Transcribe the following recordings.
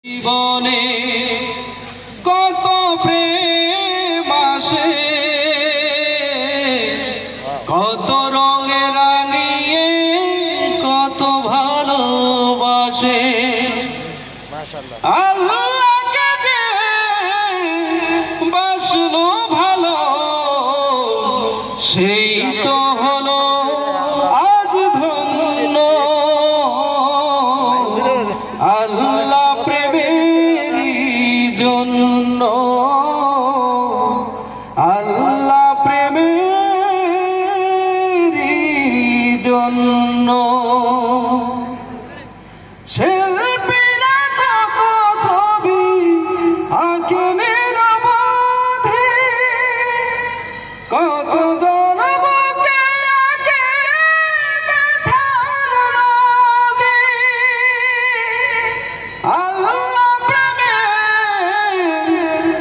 জীবনে কত প্রেম আসে, কত রঙে রাঙিয়ে কত ভালোবাসে। আল্লাহকে যে বাসলো ভালো, সেই তো হলো আজ ধন্য। আল্লাহ প্রেমের জন্য, আল্লাহ প্রেমের জন্য শিল্পীরা কত ছবি আঁকে নিরবধি, কত জনমকে আঁকে ব্যথার নদী। আল্লাহ প্রেমের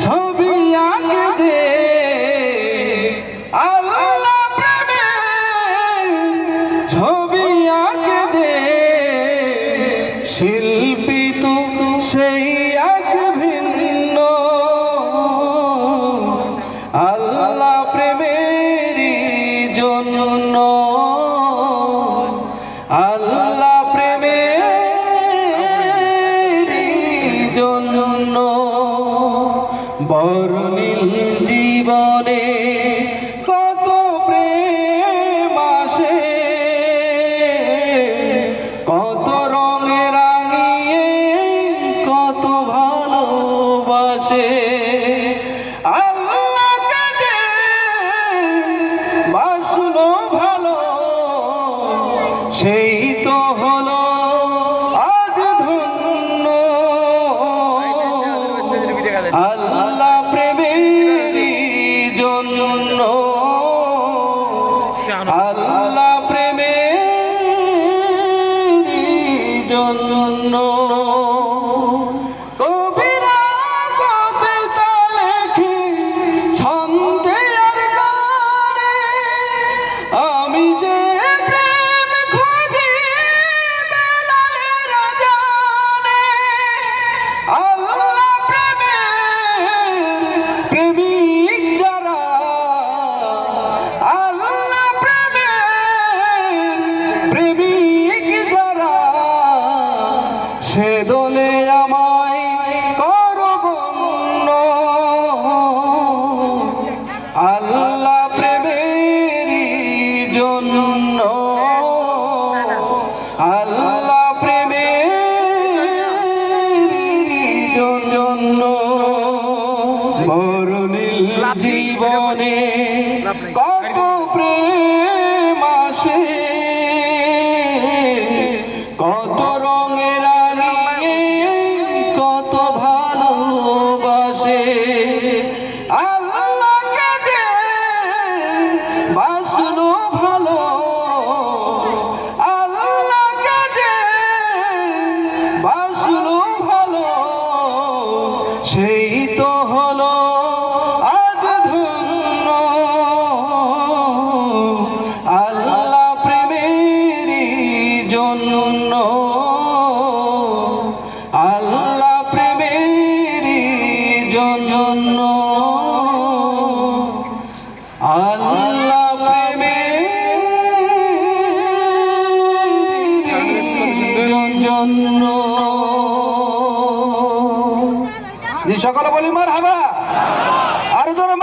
ছবি আঁকে যে, আল্লাহ প্রেমের ছবি আঁকে যে, শিল্পী তো সেই এক ভিন্ন। আল্লাহ প্রেমের জন্য, আল্লাহ প্রেমের জন্য বর্ণিল জীবনে কত প্রেম আসে, কত রঙে রাঙিয়ে কত ভালোবাসে। আল্লাহকে যে বাসলো ভালো, সেই তো হলো আজ ধন্য। আল্লাহ প্রেমের জন্য, আল্লাহ প্রেমের জন্য কবিরা কবিতা লেখে ছন্দে আর গানে, আমি যে প্রেম খুঁজি বেলালের জানে। আল্লাহ প্রেমের প্রেমিক যারা, আল্লাহ প্রেমের প্রেমিক যারা, সে দলে আমায় করো গণ্য। আল্লাহ প্রেমের জন্য, আল্লাহ প্রেমের জন্য বর্ণিল জীবনে কত প্রেম আসে, কত রঙে রাঙিয়ে কত ভালোবাসে। আল্লাহকে যে বাসলো ভালো, আল্লাহকে যে বাসলো ভালো, সেই তো হলো আজ ধন্য। আল্লাহ প্রেমের জন্য, আল্লাহ প্রেমের জন্য, আল্লাহ প্রেমের জন্য। যে সকলে বলি মারহাবা, আরো জোরে